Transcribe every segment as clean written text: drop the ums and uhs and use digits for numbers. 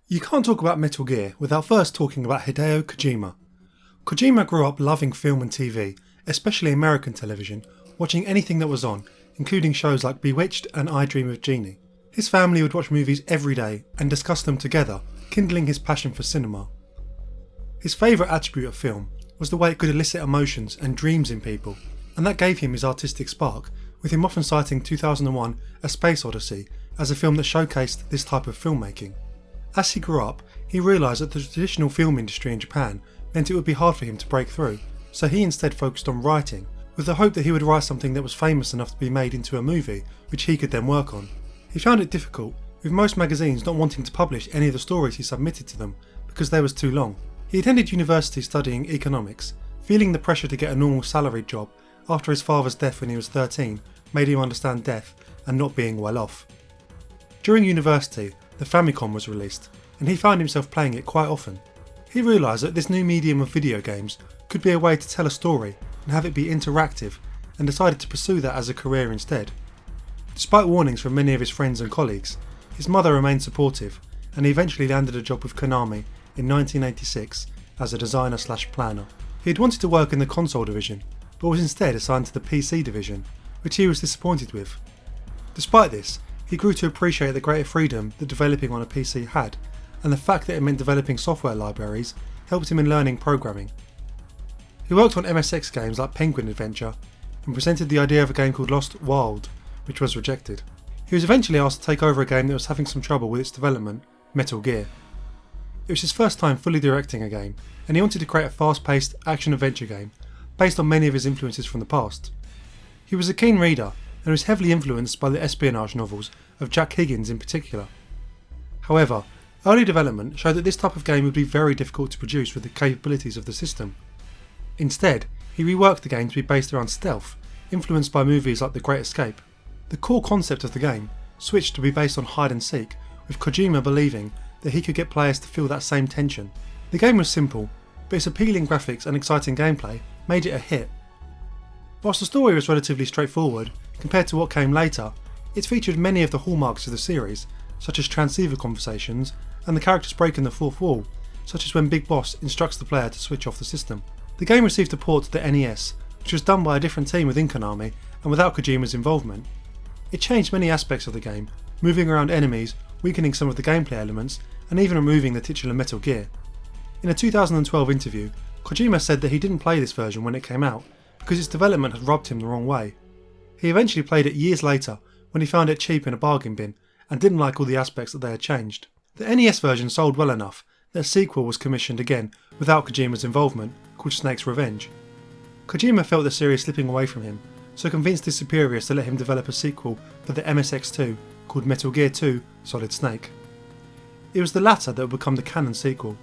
You can't talk about Metal Gear without first talking about Hideo Kojima. Kojima grew up loving film and TV, especially American television, watching anything that was on, including shows like Bewitched and I Dream of Jeannie. His family would watch movies every day and discuss them together, kindling his passion for cinema. His favourite attribute of film was the way it could elicit emotions and dreams in people, and that gave him his artistic spark, with him often citing 2001 A Space Odyssey as a film that showcased this type of filmmaking. As he grew up, he realised that the traditional film industry in Japan meant it would be hard for him to break through, so he instead focused on writing, with the hope that he would write something that was famous enough to be made into a movie, which he could then work on. He found it difficult, with most magazines not wanting to publish any of the stories he submitted to them, because they was too long. He attended university studying economics, feeling the pressure to get a normal salaried job after his father's death when he was 13 made him understand death and not being well off. During university, the Famicom was released, and he found himself playing it quite often. He realised that this new medium of video games could be a way to tell a story and have it be interactive, and decided to pursue that as a career instead. Despite warnings from many of his friends and colleagues, his mother remained supportive, and he eventually landed a job with Konami in 1986 as a designer/planner. He had wanted to work in the console division, but was instead assigned to the PC division, which he was disappointed with. Despite this, he grew to appreciate the greater freedom that developing on a PC had, and the fact that it meant developing software libraries helped him in learning programming. He worked on MSX games like Penguin Adventure, and presented the idea of a game called Lost World, which was rejected. He was eventually asked to take over a game that was having some trouble with its development, Metal Gear. It was his first time fully directing a game, and he wanted to create a fast-paced action-adventure game, based on many of his influences from the past. He was a keen reader, and was heavily influenced by the espionage novels of Jack Higgins in particular. However, early development showed that this type of game would be very difficult to produce with the capabilities of the system. Instead, he reworked the game to be based around stealth, influenced by movies like The Great Escape. The core concept of the game switched to be based on hide and seek, with Kojima believing that he could get players to feel that same tension. The game was simple, but its appealing graphics and exciting gameplay made it a hit. Whilst the story was relatively straightforward, compared to what came later, it featured many of the hallmarks of the series, such as transceiver conversations and the characters breaking the fourth wall, such as when Big Boss instructs the player to switch off the system. The game received a port to the NES, which was done by a different team within Konami and without Kojima's involvement. It changed many aspects of the game, moving around enemies, weakening some of the gameplay elements, and even removing the titular Metal Gear. In a 2012 interview, Kojima said that he didn't play this version when it came out because its development had rubbed him the wrong way. He eventually played it years later when he found it cheap in a bargain bin and didn't like all the aspects that they had changed. The NES version sold well enough that a sequel was commissioned again without Kojima's involvement, called Snake's Revenge. Kojima felt the series slipping away from him, so convinced his superiors to let him develop a sequel for the MSX2 called Metal Gear 2 Solid Snake. It was the latter that would become the canon sequel.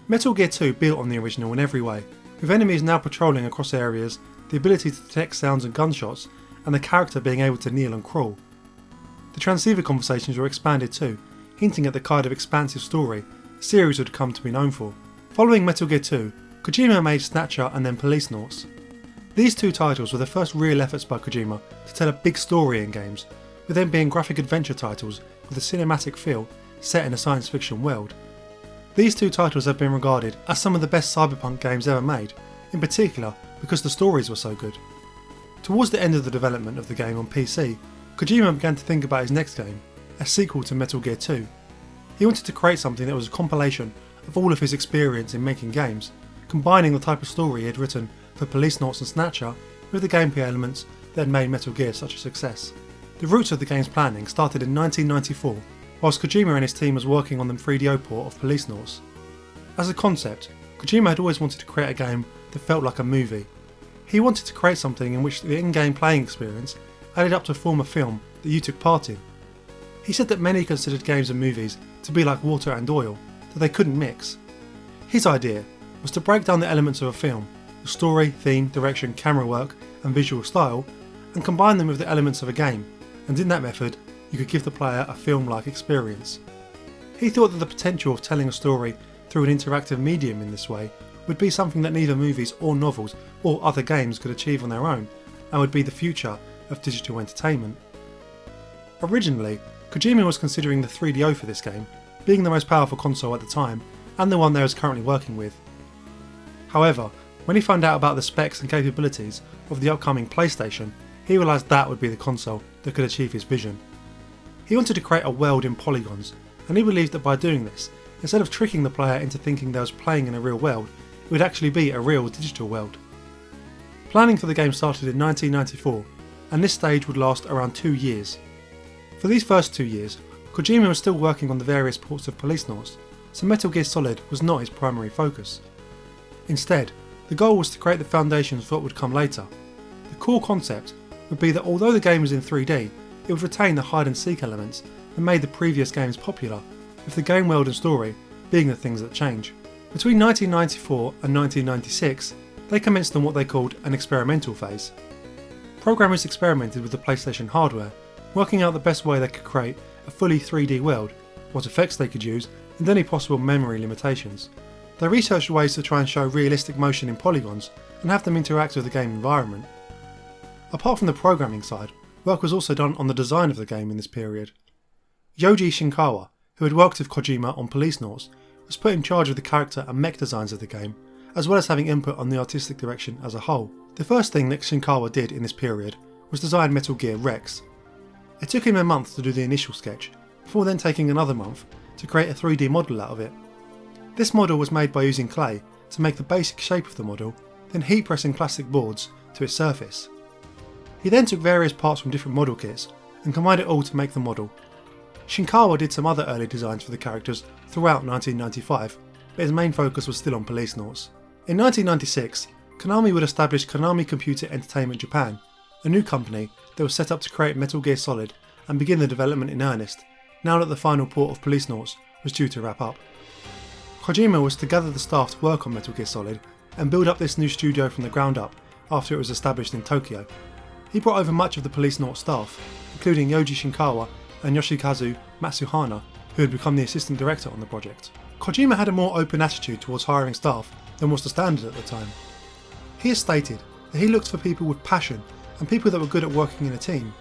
Metal Gear 2 built on the original in every way, with enemies now patrolling across areas, the ability to detect sounds and gunshots, and the character being able to kneel and crawl. The transceiver conversations were expanded too, hinting at the kind of expansive story the series would come to be known for. Following Metal Gear 2, Kojima made Snatcher and then Policenauts. These two titles were the first real efforts by Kojima to tell a big story in games, with them being graphic adventure titles with a cinematic feel set in a science fiction world. These two titles have been regarded as some of the best cyberpunk games ever made, in particular because the stories were so good. Towards the end of the development of the game on PC, Kojima began to think about his next game, a sequel to Metal Gear 2. He wanted to create something that was a compilation of all of his experience in making games, combining the type of story he had written for Policenauts and Snatcher with the gameplay elements that had made Metal Gear such a success. The roots of the game's planning started in 1994, whilst Kojima and his team was working on the 3DO port of Policenauts. As a concept, Kojima had always wanted to create a game that felt like a movie. He wanted to create something in which the in-game playing experience added up to form a film that you took part in. He said that many considered games and movies to be like water and oil, that they couldn't mix. His idea was to break down the elements of a film, the story, theme, direction, camera work and visual style, and combine them with the elements of a game, and in that method you could give the player a film-like experience. He thought that the potential of telling a story through an interactive medium in this way would be something that neither movies or novels or other games could achieve on their own, and would be the future of digital entertainment. Originally, Kojima was considering the 3DO for this game, being the most powerful console at the time, and the one they was currently working with. However, when he found out about the specs and capabilities of the upcoming PlayStation, he realised that would be the console that could achieve his vision. He wanted to create a world in polygons, and he believed that by doing this, instead of tricking the player into thinking they was playing in a real world, it would actually be a real digital world. Planning for the game started in 1994, and this stage would last around 2 years. For these first 2 years, Kojima was still working on the various ports of Policenauts, so Metal Gear Solid was not his primary focus. Instead, the goal was to create the foundations for what would come later. The core concept would be that although the game was in 3D, it would retain the hide and seek elements that made the previous games popular, with the game world and story being the things that change. Between 1994 and 1996, they commenced on what they called an experimental phase. Programmers experimented with the PlayStation hardware, working out the best way they could create a fully 3D world, what effects they could use, and any possible memory limitations. They researched ways to try and show realistic motion in polygons and have them interact with the game environment. Apart from the programming side, work was also done on the design of the game in this period. Yoji Shinkawa, who had worked with Kojima on Policenauts, was put in charge of the character and mech designs of the game, as well as having input on the artistic direction as a whole. The first thing that Shinkawa did in this period was design Metal Gear Rex. It took him a month to do the initial sketch, before then taking another month to create a 3D model out of it. This model was made by using clay to make the basic shape of the model, then heat pressing plastic boards to its surface. He then took various parts from different model kits and combined it all to make the model. Shinkawa did some other early designs for the characters throughout 1995, but his main focus was still on Policenauts. In 1996, Konami would establish Konami Computer Entertainment Japan, a new company that was set up to create Metal Gear Solid and begin the development in earnest, now that the final port of Policenauts was due to wrap up. Kojima was to gather the staff to work on Metal Gear Solid and build up this new studio from the ground up after it was established in Tokyo. He brought over much of the Policenauts staff, including Yoji Shinkawa and Yoshikazu Matsuhana, who had become the assistant director on the project. Kojima had a more open attitude towards hiring staff than was the standard at the time. He has stated that he looked for people with passion and people that were good at working in a team.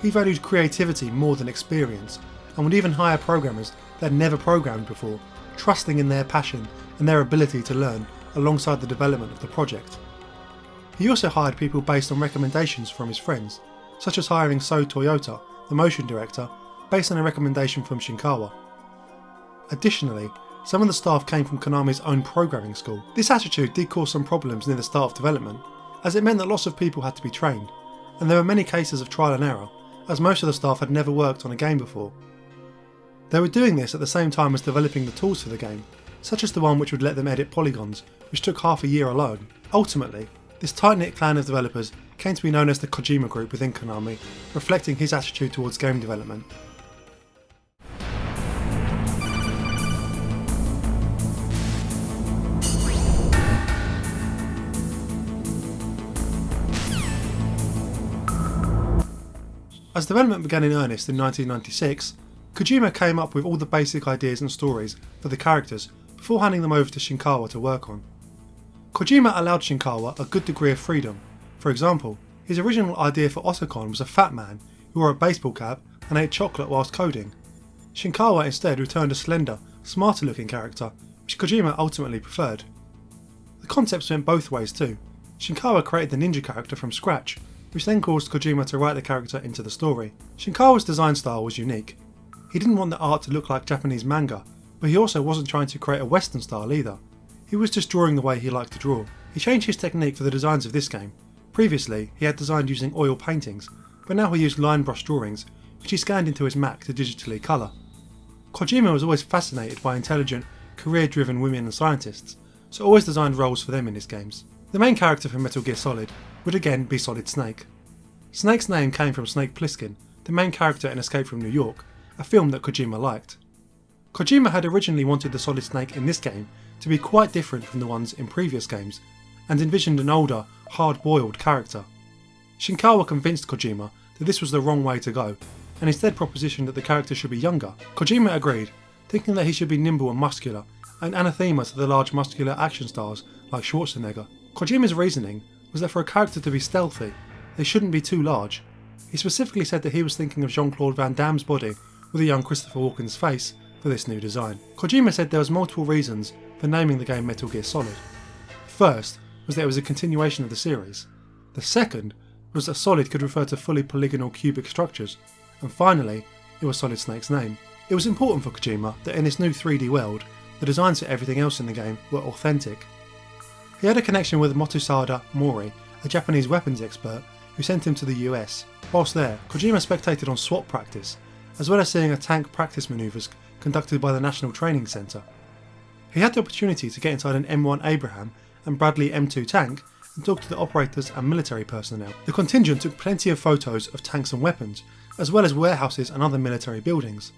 He valued creativity more than experience and would even hire programmers that had never programmed before, trusting in their passion and their ability to learn alongside the development of the project. He also hired people based on recommendations from his friends, such as hiring So Toyota, the motion director, based on a recommendation from Shinkawa. Additionally, some of the staff came from Konami's own programming school. This attitude did cause some problems near the start of development, as it meant that lots of people had to be trained, and there were many cases of trial and error, as most of the staff had never worked on a game before. They were doing this at the same time as developing the tools for the game, such as the one which would let them edit polygons, which took half a year alone. Ultimately, this tight-knit clan of developers came to be known as the Kojima Group within Konami, reflecting his attitude towards game development. As development began in earnest in 1996, Kojima came up with all the basic ideas and stories for the characters before handing them over to Shinkawa to work on. Kojima allowed Shinkawa a good degree of freedom. For example, his original idea for Otacon was a fat man who wore a baseball cap and ate chocolate whilst coding. Shinkawa instead returned a slender, smarter looking character, which Kojima ultimately preferred. The concepts went both ways too. Shinkawa created the ninja character from scratch, which then caused Kojima to write the character into the story. Shinkawa's design style was unique. He didn't want the art to look like Japanese manga, but he also wasn't trying to create a Western style either. He was just drawing the way he liked to draw. He changed his technique for the designs of this game. Previously, he had designed using oil paintings, but now he used line brush drawings, which he scanned into his Mac to digitally colour. Kojima was always fascinated by intelligent, career-driven women and scientists, so always designed roles for them in his games. The main character for Metal Gear Solid would again be Solid Snake. Snake's name came from Snake Plissken, the main character in Escape from New York, a film that Kojima liked. Kojima had originally wanted the Solid Snake in this game to be quite different from the ones in previous games, and envisioned an older, hard-boiled character. Shinkawa convinced Kojima that this was the wrong way to go, and instead propositioned that the character should be younger. Kojima agreed, thinking that he should be nimble and muscular, an anathema to the large muscular action stars like Schwarzenegger. Kojima's reasoning was that for a character to be stealthy, they shouldn't be too large. He specifically said that he was thinking of Jean-Claude Van Damme's body with a young Christopher Walken's face for this new design. Kojima said there was multiple reasons for naming the game Metal Gear Solid. The first was that it was a continuation of the series. The second was that Solid could refer to fully polygonal cubic structures. And finally, it was Solid Snake's name. It was important for Kojima that in this new 3D world, the designs for everything else in the game were authentic. He had a connection with Motosada Mori, a Japanese weapons expert who sent him to the US. Whilst there, Kojima spectated on SWAT practice, as well as seeing a tank practice manoeuvres conducted by the National Training Centre. He had the opportunity to get inside an M1 Abraham and Bradley M2 tank and talk to the operators and military personnel. The contingent took plenty of photos of tanks and weapons, as well as warehouses and other military buildings.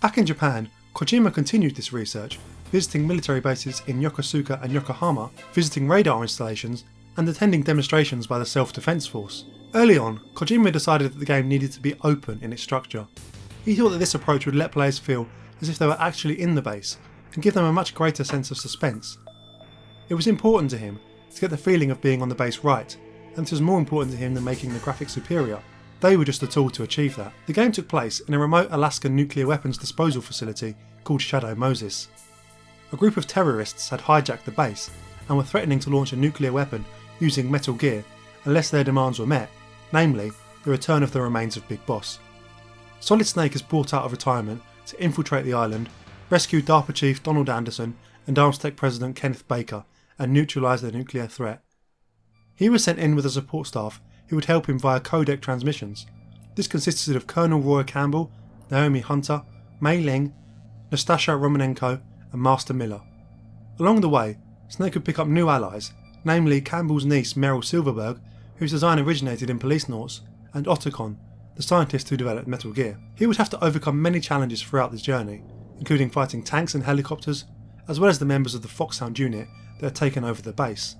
Back in Japan, Kojima continued this research, visiting military bases in Yokosuka and Yokohama, visiting radar installations, and attending demonstrations by the Self-Defense Force. Early on, Kojima decided that the game needed to be open in its structure. He thought that this approach would let players feel as if they were actually in the base, and give them a much greater sense of suspense. It was important to him to get the feeling of being on the base right, and this was more important to him than making the graphics superior. They were just a tool to achieve that. The game took place in a remote Alaskan nuclear weapons disposal facility called Shadow Moses. A group of terrorists had hijacked the base and were threatening to launch a nuclear weapon using Metal Gear unless their demands were met, namely the return of the remains of Big Boss. Solid Snake is brought out of retirement to infiltrate the island, rescue DARPA Chief Donald Anderson and Armstech President Kenneth Baker, and neutralise the nuclear threat. He was sent in with a support staff who would help him via codec transmissions. This consisted of Colonel Roy Campbell, Naomi Hunter, Mei Ling, Nastasha Romanenko and Master Miller. Along the way, Snake would pick up new allies, namely Campbell's niece Meryl Silverberg, whose design originated in Policenauts, and Otacon, the scientist who developed Metal Gear. He would have to overcome many challenges throughout this journey, including fighting tanks and helicopters, as well as the members of the Foxhound unit that had taken over the base.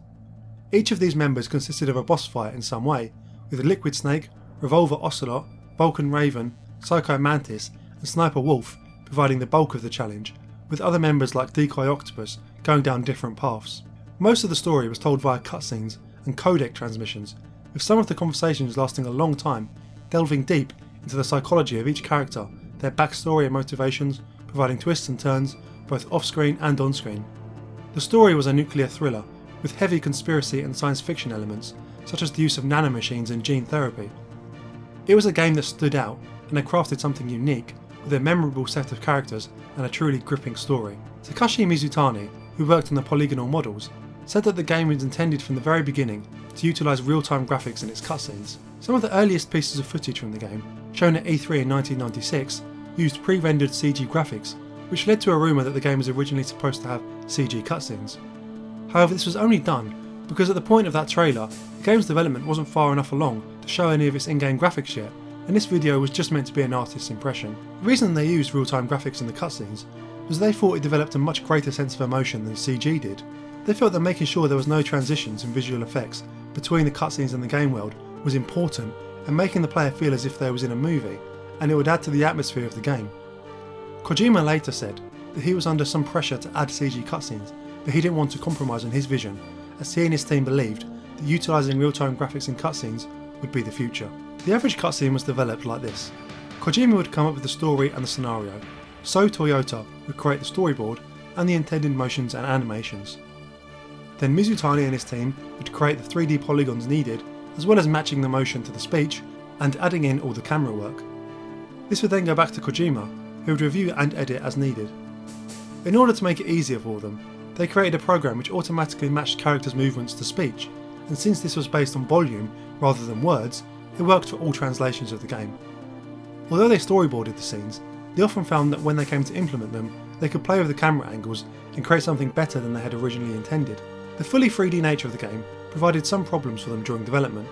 Each of these members consisted of a boss fight in some way, with Liquid Snake, Revolver Ocelot, Vulcan Raven, Psycho Mantis and Sniper Wolf providing the bulk of the challenge, with other members like Decoy Octopus going down different paths. Most of the story was told via cutscenes and codec transmissions, with some of the conversations lasting a long time, delving deep into the psychology of each character, their backstory and motivations, providing twists and turns both off-screen and on-screen. The story was a nuclear thriller, with heavy conspiracy and science fiction elements, such as the use of nanomachines and gene therapy. It was a game that stood out and had crafted something unique, with a memorable set of characters and a truly gripping story. Takashi Mizutani, who worked on the polygonal models, said that the game was intended from the very beginning to utilise real-time graphics in its cutscenes. Some of the earliest pieces of footage from the game, shown at E3 in 1996, used pre-rendered CG graphics, which led to a rumour that the game was originally supposed to have CG cutscenes. However, this was only done because at the point of that trailer, the game's development wasn't far enough along to show any of its in-game graphics yet, and this video was just meant to be an artist's impression. The reason they used real-time graphics in the cutscenes was they thought it developed a much greater sense of emotion than CG did. They felt that making sure there was no transitions in visual effects between the cutscenes and the game world was important, and making the player feel as if they was in a movie, and it would add to the atmosphere of the game. Kojima later said that he was under some pressure to add CG cutscenes, but he didn't want to compromise on his vision, as he and his team believed that utilising real-time graphics in cutscenes would be the future. The average cutscene was developed like this. Kojima would come up with the story and the scenario, so Toyota would create the storyboard and the intended motions and animations. Then Mizutani and his team would create the 3D polygons needed, as well as matching the motion to the speech and adding in all the camera work. This would then go back to Kojima, who would review and edit as needed. In order to make it easier for them, they created a program which automatically matched characters' movements to speech, and since this was based on volume rather than words, it worked for all translations of the game. Although they storyboarded the scenes, they often found that when they came to implement them, they could play with the camera angles and create something better than they had originally intended. The fully 3D nature of the game provided some problems for them during development.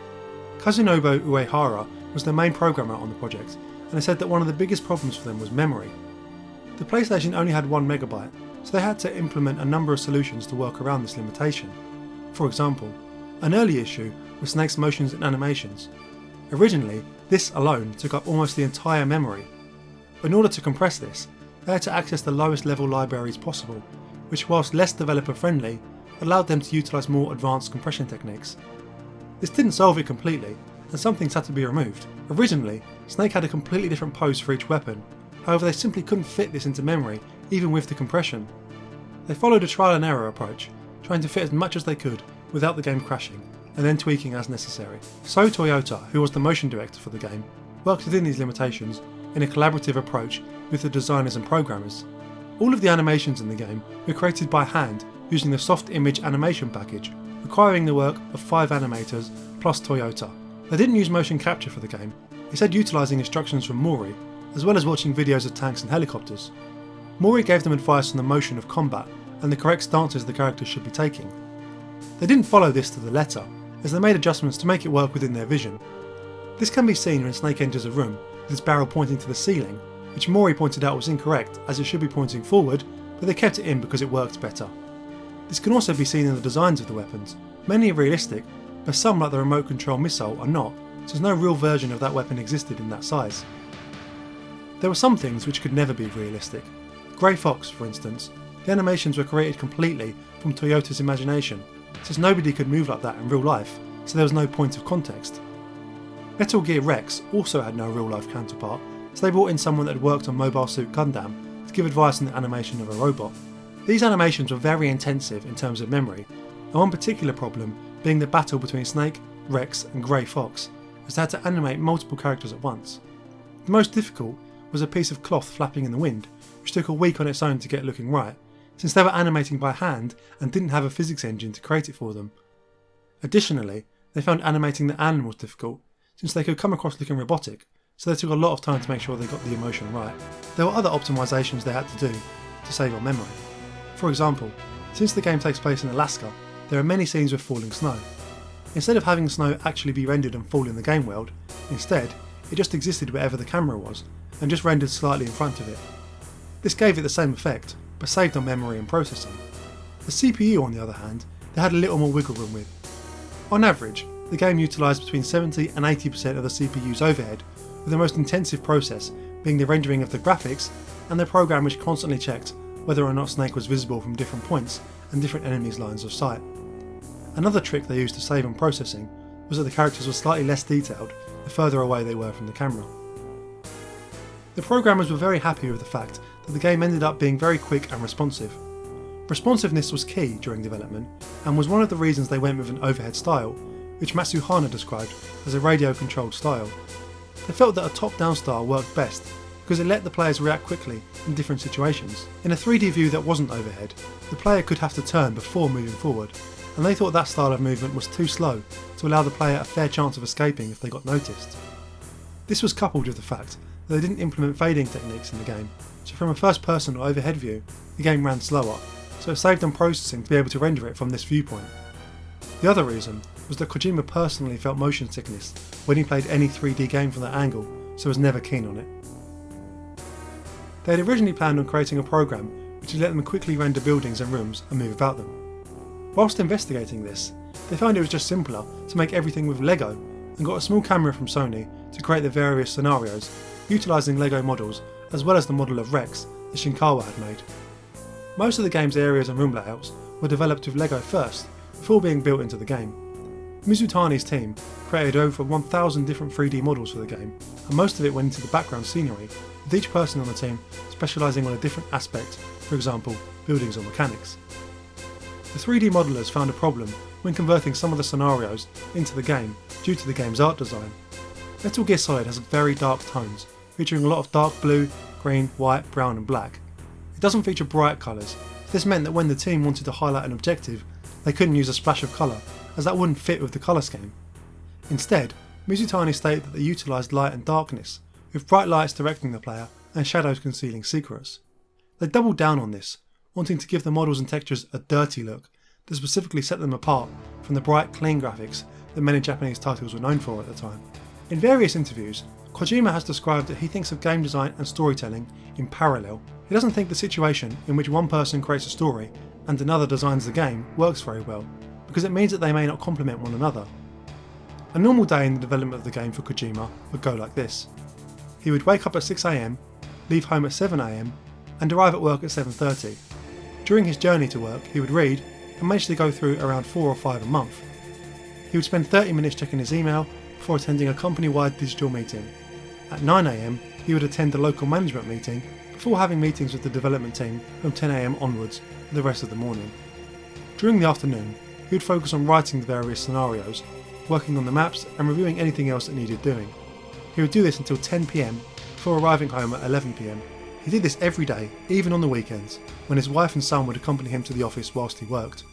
Kazunobu Uehara was the main programmer on the project, and said that one of the biggest problems for them was memory. The PlayStation only had 1 MB, so they had to implement a number of solutions to work around this limitation. For example, an early issue was Snake's motions and animations. Originally, this alone took up almost the entire memory. In order to compress this, they had to access the lowest level libraries possible, which whilst less developer friendly, allowed them to utilise more advanced compression techniques. This didn't solve it completely, and some things had to be removed. Originally, Snake had a completely different pose for each weapon, however they simply couldn't fit this into memory even with the compression. They followed a trial and error approach, trying to fit as much as they could without the game crashing, and then tweaking as necessary. So Toyota, who was the motion director for the game, worked within these limitations in a collaborative approach with the designers and programmers. All of the animations in the game were created by hand using the soft image animation package, requiring the work of 5 animators plus Toyota. They didn't use motion capture for the game, instead utilising instructions from Mori, as well as watching videos of tanks and helicopters. Mori gave them advice on the motion of combat and the correct stances the characters should be taking. They didn't follow this to the letter, as they made adjustments to make it work within their vision. This can be seen when Snake enters a room with its barrel pointing to the ceiling, which Mori pointed out was incorrect as it should be pointing forward, but they kept it in because it worked better. This can also be seen in the designs of the weapons. Many are realistic, but some, like the remote control missile, are not, since no real version of that weapon existed in that size. There were some things which could never be realistic. Grey Fox, for instance, the animations were created completely from Toyota's imagination, since nobody could move like that in real life, so there was no point of context. Metal Gear Rex also had no real life counterpart, so they brought in someone that had worked on Mobile Suit Gundam to give advice on the animation of a robot. These animations were very intensive in terms of memory, and one particular problem being the battle between Snake, Rex and Grey Fox, as they had to animate multiple characters at once. The most difficult was a piece of cloth flapping in the wind, which took a week on its own to get looking right, since they were animating by hand and didn't have a physics engine to create it for them. Additionally, they found animating the animals difficult, since they could come across looking robotic, so they took a lot of time to make sure they got the emotion right. There were other optimisations they had to do to save on memory. For example, since the game takes place in Alaska, there are many scenes with falling snow. Instead of having snow actually be rendered and fall in the game world, instead, it just existed wherever the camera was, and just rendered slightly in front of it. This gave it the same effect, but saved on memory and processing. The CPU, on the other hand, they had a little more wiggle room with. On average, the game utilised between 70 and 80% of the CPU's overhead, with the most intensive process being the rendering of the graphics and the program which constantly checked whether or not Snake was visible from different points and different enemies' lines of sight. Another trick they used to save on processing was that the characters were slightly less detailed the further away they were from the camera. The programmers were very happy with the fact that the game ended up being very quick and responsive. Responsiveness was key during development and was one of the reasons they went with an overhead style, which Matsuhana described as a radio-controlled style. They felt that a top-down style worked best because it let the players react quickly in different situations. In a 3D view that wasn't overhead, the player could have to turn before moving forward, and they thought that style of movement was too slow to allow the player a fair chance of escaping if they got noticed. This was coupled with the fact that they didn't implement fading techniques in the game, so from a first-person or overhead view, the game ran slower, so it saved on processing to be able to render it from this viewpoint. The other reason was that Kojima personally felt motion sickness when he played any 3D game from that angle, so was never keen on it. They had originally planned on creating a program which would let them quickly render buildings and rooms and move about them. Whilst investigating this, they found it was just simpler to make everything with Lego and got a small camera from Sony to create the various scenarios, utilising Lego models as well as the model of Rex that Shinkawa had made. Most of the game's areas and room layouts were developed with Lego first, before being built into the game. Mizutani's team created over 1,000 different 3D models for the game, and most of it went into the background scenery, with each person on the team specialising on a different aspect, for example, buildings or mechanics. The 3D modelers found a problem when converting some of the scenarios into the game due to the game's art design. Metal Gear Solid has very dark tones, featuring a lot of dark blue, green, white, brown and black. It doesn't feature bright colours, so this meant that when the team wanted to highlight an objective, they couldn't use a splash of colour, as that wouldn't fit with the colour scheme. Instead, Mizutani stated that they utilised light and darkness, with bright lights directing the player and shadows concealing secrets. They doubled down on this, wanting to give the models and textures a dirty look that specifically set them apart from the bright, clean graphics that many Japanese titles were known for at the time. In various interviews, Kojima has described that he thinks of game design and storytelling in parallel. He doesn't think the situation in which one person creates a story and another designs the game works very well, because it means that they may not complement one another. A normal day in the development of the game for Kojima would go like this. He would wake up at 6 AM, leave home at 7 AM, and arrive at work at 7:30. During his journey to work, he would read and manage to go through around 4 or 5 a month. He would spend 30 minutes checking his email before attending a company-wide digital meeting. At 9 AM, he would attend a local management meeting before having meetings with the development team from 10 AM onwards for the rest of the morning. During the afternoon, he would focus on writing the various scenarios, working on the maps and reviewing anything else that needed doing. He would do this until 10 PM before arriving home at 11 PM. He did this every day, even on the weekends, when his wife and son would accompany him to the office whilst he worked.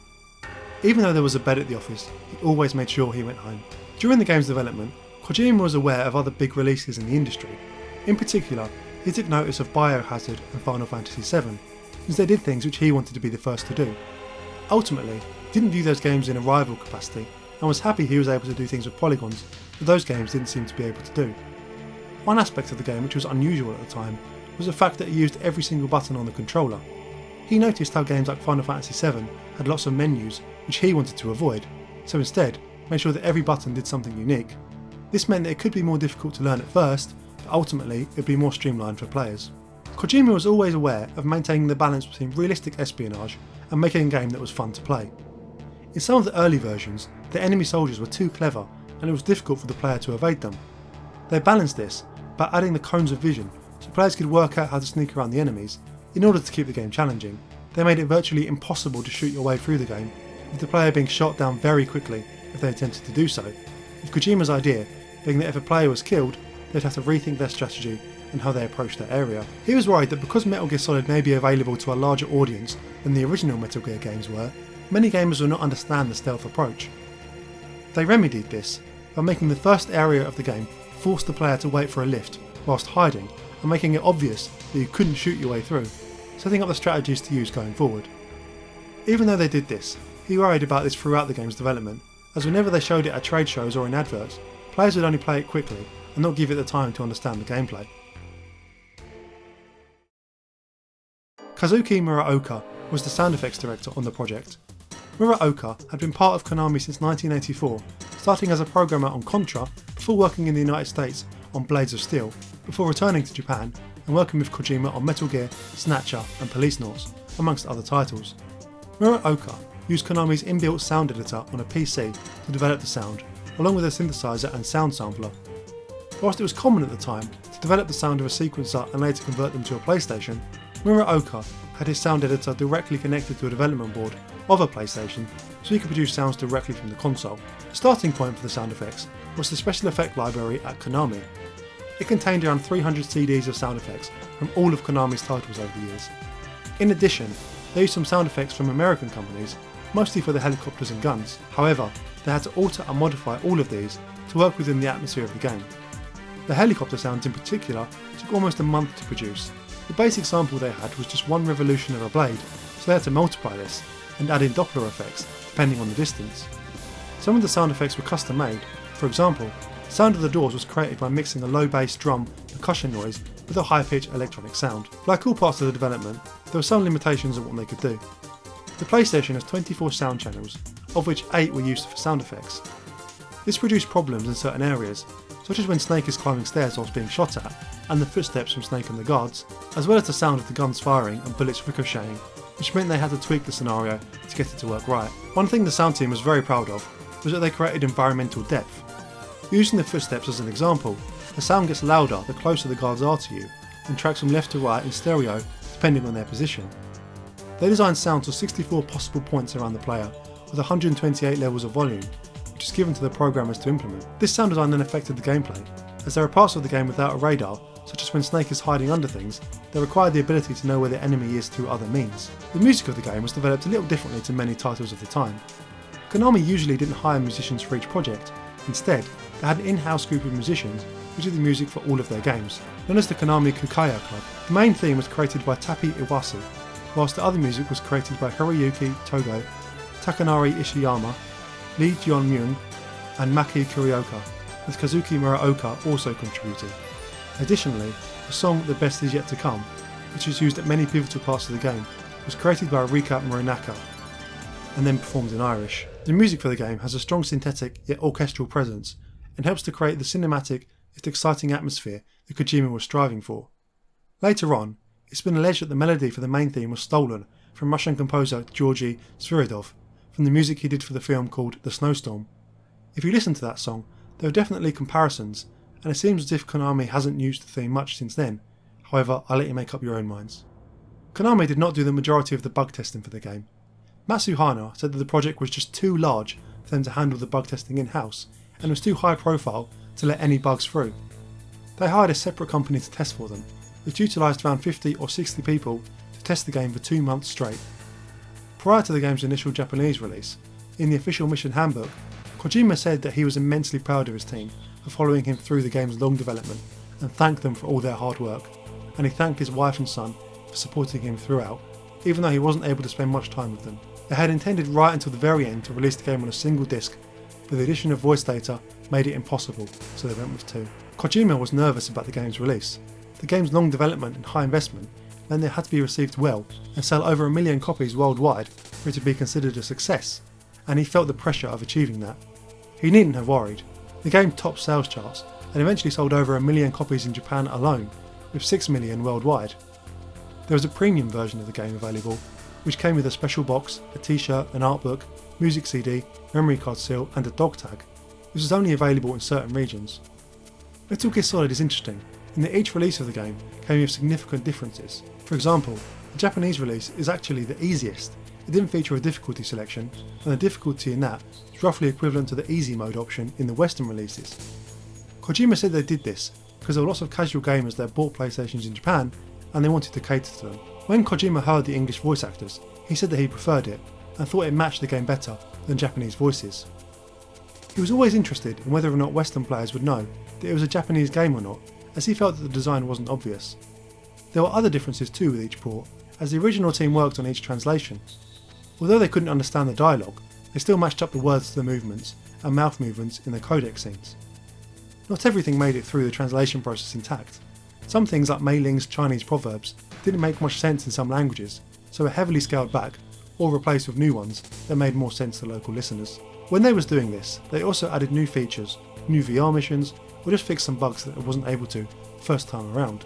Even though there was a bed at the office, he always made sure he went home. During the game's development, Kojima was aware of other big releases in the industry. In particular, he took notice of Biohazard and Final Fantasy VII, since they did things which he wanted to be the first to do. Ultimately, he didn't view those games in a rival capacity, and was happy he was able to do things with polygons that those games didn't seem to be able to do. One aspect of the game which was unusual at the time was the fact that he used every single button on the controller. He noticed how games like Final Fantasy VII had lots of menus which he wanted to avoid, so instead made sure that every button did something unique. This meant that it could be more difficult to learn at first, but ultimately it would be more streamlined for players. Kojima was always aware of maintaining the balance between realistic espionage and making a game that was fun to play. In some of the early versions, the enemy soldiers were too clever and it was difficult for the player to evade them. They balanced this by adding the cones of vision so players could work out how to sneak around the enemies in order to keep the game challenging. They made it virtually impossible to shoot your way through the game, with the player being shot down very quickly if they attempted to do so, with Kojima's idea being that if a player was killed, they'd have to rethink their strategy and how they approached that area. He was worried that because Metal Gear Solid may be available to a larger audience than the original Metal Gear games were, many gamers would not understand the stealth approach. They remedied this by making the first area of the game force the player to wait for a lift whilst hiding and making it obvious that you couldn't shoot your way through, setting up the strategies to use going forward. Even though they did this, he worried about this throughout the game's development, as whenever they showed it at trade shows or in adverts, players would only play it quickly and not give it the time to understand the gameplay. Kazuki Muraoka was the sound effects director on the project. Muraoka had been part of Konami since 1984, starting as a programmer on Contra before working in the United States on Blades of Steel, before returning to Japan and working with Kojima on Metal Gear, Snatcher and Policenauts, amongst other titles. Muraoka used Konami's inbuilt sound editor on a PC to develop the sound, along with a synthesizer and sound sampler. Whilst it was common at the time to develop the sound of a sequencer and later convert them to a PlayStation, Muraoka had his sound editor directly connected to a development board of a PlayStation so he could produce sounds directly from the console. The starting point for the sound effects was the special effect library at Konami. It contained around 300 CDs of sound effects from all of Konami's titles over the years. In addition, they used some sound effects from American companies, mostly for the helicopters and guns. However, they had to alter and modify all of these to work within the atmosphere of the game. The helicopter sounds in particular took almost a month to produce. The basic sample they had was just one revolution of a blade, so they had to multiply this and add in Doppler effects depending on the distance. Some of the sound effects were custom made. For example, the sound of the doors was created by mixing a low bass drum percussion noise with a high pitched electronic sound. Like all parts of the development, there were some limitations on what they could do. The PlayStation has 24 sound channels, of which 8 were used for sound effects. This produced problems in certain areas, such as when Snake is climbing stairs whilst being shot at, and the footsteps from Snake and the guards, as well as the sound of the guns firing and bullets ricocheting, which meant they had to tweak the scenario to get it to work right. One thing the sound team was very proud of was that they created environmental depth. Using the footsteps as an example, the sound gets louder the closer the guards are to you, and tracks from left to right in stereo depending on their position. They designed sound to 64 possible points around the player, with 128 levels of volume, which is given to the programmers to implement. This sound design then affected the gameplay, as there are parts of the game without a radar, such as when Snake is hiding under things, that require the ability to know where the enemy is through other means. The music of the game was developed a little differently to many titles of the time. Konami usually didn't hire musicians for each project. Instead, they had an in-house group of musicians who did the music for all of their games, known as the Konami Kukaya Club. The main theme was created by Tapi Iwase, whilst the other music was created by Hiroyuki Togo, Takanori Ishiyama, Lee Jeon-myung, and Maki Kurioka, with Kazuki Muraoka also contributing. Additionally, the song The Best Is Yet To Come, which is used at many pivotal parts of the game, was created by Rika Morinaka and then performed in Irish. The music for the game has a strong synthetic yet orchestral presence and helps to create the cinematic yet exciting atmosphere that Kojima was striving for. Later on, It's been alleged that the melody for the main theme was stolen from Russian composer Yoji Shinkawa from the music he did for the film called The Snowstorm. If you listen to that song, there are definitely comparisons, and it seems as if Konami hasn't used the theme much since then. However, I'll let you make up your own minds. Konami did not do the majority of the bug testing for the game. Matsuhana said that the project was just too large for them to handle the bug testing in-house, and was too high profile to let any bugs through. They hired a separate company to test for them, which utilised around 50 or 60 people to test the game for 2 months straight. Prior to the game's initial Japanese release, in the official mission handbook, Kojima said that he was immensely proud of his team for following him through the game's long development and thanked them for all their hard work, and he thanked his wife and son for supporting him throughout, even though he wasn't able to spend much time with them. They had intended right until the very end to release the game on a single disc, but the addition of voice data made it impossible, so they went with 2. Kojima was nervous about the game's release. The game's long development and high investment meant it had to be received well and sell over 1 million copies worldwide for it to be considered a success, and he felt the pressure of achieving that. He needn't have worried. The game topped sales charts and eventually sold over 1 million copies in Japan alone, with 6 million worldwide. There was a premium version of the game available, which came with a special box, a t-shirt, an art book, music CD, memory card seal and a dog tag. This was only available in certain regions. Metal Gear Solid is interesting in that each release of the game came with significant differences. For example, the Japanese release is actually the easiest. It didn't feature a difficulty selection, and the difficulty in that is roughly equivalent to the easy mode option in the Western releases. Kojima said they did this because there were lots of casual gamers that bought PlayStations in Japan and they wanted to cater to them. When Kojima heard the English voice actors, he said that he preferred it and thought it matched the game better than Japanese voices. He was always interested in whether or not Western players would know that it was a Japanese game or not, as he felt that the design wasn't obvious. There were other differences too with each port, as the original team worked on each translation. Although they couldn't understand the dialogue, they still matched up the words to the movements and mouth movements in the codec scenes. Not everything made it through the translation process intact. Some things like Mei Ling's Chinese proverbs didn't make much sense in some languages, so were heavily scaled back or replaced with new ones that made more sense to local listeners. When they was doing this, they also added new features, new VR missions, or just fixed some bugs that it wasn't able to first time around.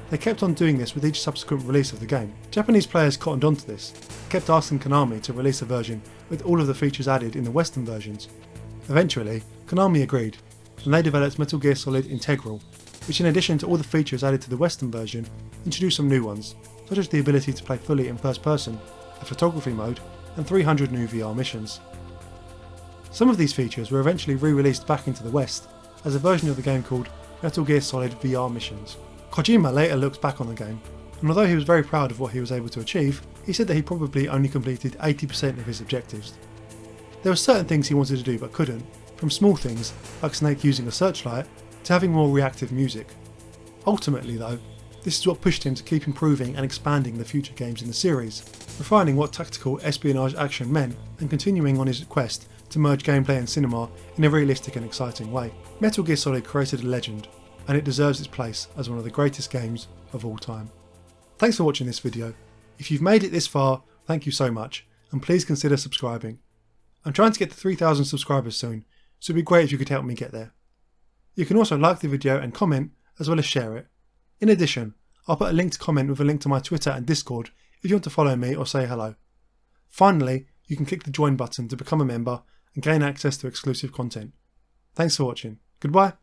They kept on doing this with each subsequent release of the game. Japanese players cottoned onto this, kept asking Konami to release a version with all of the features added in the Western versions. Eventually, Konami agreed, and they developed Metal Gear Solid Integral, which in addition to all the features added to the Western version, introduced some new ones, such as the ability to play fully in first person, a photography mode, and 300 new VR missions. Some of these features were eventually re-released back into the West as a version of the game called Metal Gear Solid VR Missions. Kojima later looked back on the game, and although he was very proud of what he was able to achieve, he said that he probably only completed 80% of his objectives. There were certain things he wanted to do but couldn't, from small things like Snake using a searchlight to having more reactive music. Ultimately though, this is what pushed him to keep improving and expanding the future games in the series, refining what tactical espionage action meant and continuing on his quest to merge gameplay and cinema in a realistic and exciting way. Metal Gear Solid created a legend, and it deserves its place as one of the greatest games of all time. Thanks for watching this video. If you've made it this far, thank you so much, and please consider subscribing. I'm trying to get to 3,000 subscribers soon, so it'd be great if you could help me get there. You can also like the video and comment, as well as share it. In addition, I'll put a linked comment with a link to my Twitter and Discord if you want to follow me or say hello. Finally, you can click the join button to become a member and gain access to exclusive content. Thanks for watching. Goodbye.